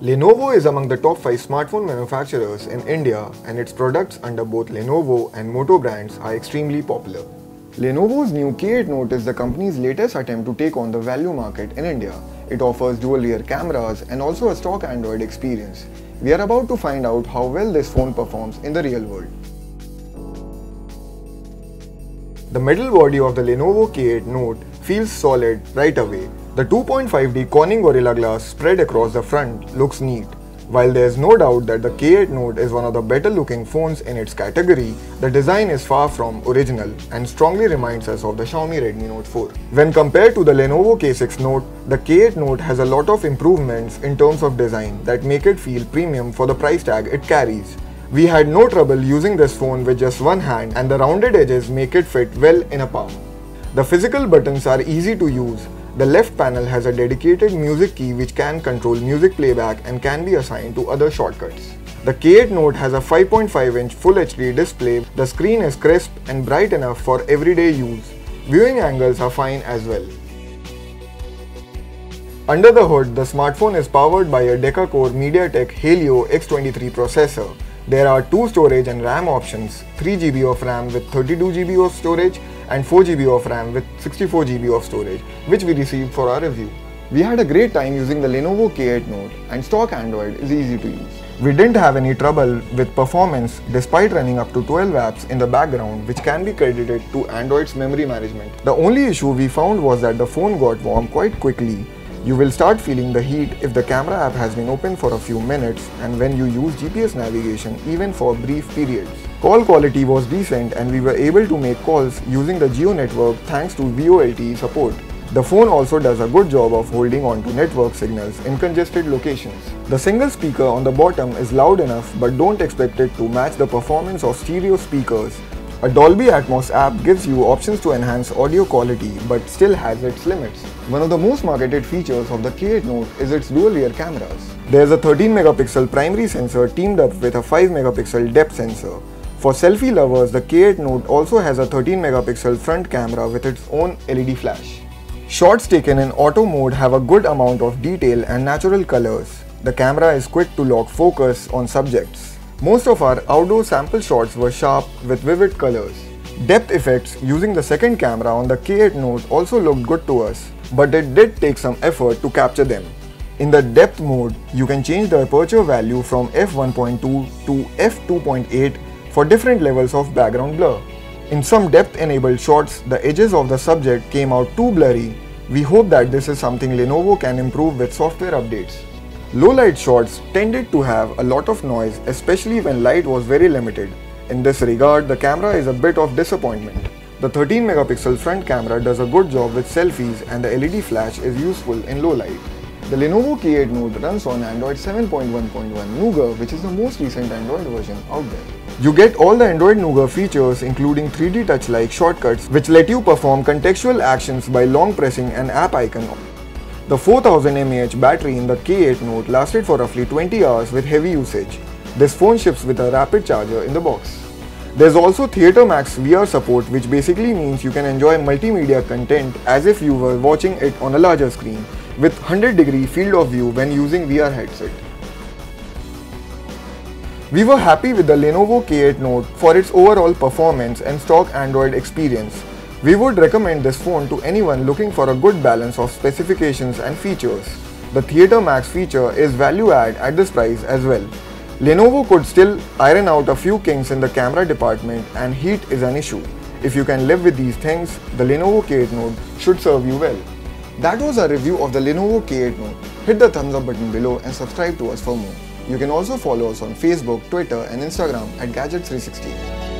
Lenovo is among the top 5 smartphone manufacturers in India, and its products under both Lenovo and Moto brands are extremely popular. Lenovo's new K8 Note is the company's latest attempt to take on the value market in India. It offers dual rear cameras and also a stock Android experience. We are about to find out how well this phone performs in the real world. The metal body of the Lenovo K8 Note feels solid right away. The 2.5D Corning Gorilla Glass spread across the front looks neat. While there is no doubt that the K8 Note is one of the better looking phones in its category, the design is far from original and strongly reminds us of the Xiaomi Redmi Note 4. When compared to the Lenovo K6 Note, the K8 Note has a lot of improvements in terms of design that make it feel premium for the price tag it carries. We had no trouble using this phone with just one hand, and the rounded edges make it fit well in a palm. The physical buttons are easy to use. The left panel has a dedicated music key which can control music playback and can be assigned to other shortcuts. The K8 Note has a 5.5-inch Full HD display. The screen is crisp and bright enough for everyday use. Viewing angles are fine as well. Under the hood, the smartphone is powered by a deca-core MediaTek Helio X23 processor. There are two storage and RAM options, 3GB of RAM with 32GB of storage and 4GB of RAM with 64GB of storage, which we received for our review. We had a great time using the Lenovo K8 Note, and stock Android is easy to use. We didn't have any trouble with performance despite running up to 12 apps in the background, which can be credited to Android's memory management. The only issue we found was that the phone got warm quite quickly. You will start feeling the heat if the camera app has been open for a few minutes and when you use GPS navigation even for brief periods. Call quality was decent and we were able to make calls using the Geo network thanks to VoLTE support. The phone also does a good job of holding on to network signals in congested locations. The single speaker on the bottom is loud enough, but don't expect it to match the performance of stereo speakers. A Dolby Atmos app gives you options to enhance audio quality but still has its limits. One of the most marketed features of the K8 Note is its dual rear cameras. There's a 13-megapixel primary sensor teamed up with a 5-megapixel depth sensor. For selfie lovers, the K8 Note also has a 13-megapixel front camera with its own LED flash. Shots taken in auto mode have a good amount of detail and natural colors. The camera is quick to lock focus on subjects. Most of our outdoor sample shots were sharp with vivid colors. Depth effects using the second camera on the K8 Note also looked good to us, but it did take some effort to capture them. In the depth mode, you can change the aperture value from f1.2 to f2.8 for different levels of background blur. In some depth-enabled shots, the edges of the subject came out too blurry. We hope that this is something Lenovo can improve with software updates. Low-light shots tended to have a lot of noise, especially when light was very limited. In this regard, the camera is a bit of disappointment. The 13-megapixel front camera does a good job with selfies and the LED flash is useful in low light. The Lenovo K8 Note runs on Android 7.1.1 Nougat, which is the most recent Android version out there. You get all the Android Nougat features including 3D touch-like shortcuts which let you perform contextual actions by long pressing an app icon. The 4000 mAh battery in the K8 Note lasted for roughly 20 hours with heavy usage. This phone ships with a rapid charger in the box. There's also Theater Max VR support, which basically means you can enjoy multimedia content as if you were watching it on a larger screen with 100-degree field of view when using VR headset. We were happy with the Lenovo K8 Note for its overall performance and stock Android experience. We would recommend this phone to anyone looking for a good balance of specifications and features. The Theater Max feature is value add at this price as well. Lenovo could still iron out a few kinks in the camera department, and heat is an issue. If you can live with these things, the Lenovo K8 Note should serve you well. That was our review of the Lenovo K8 Note. Hit the thumbs up button below and subscribe to us for more. You can also follow us on Facebook, Twitter and Instagram at Gadget360.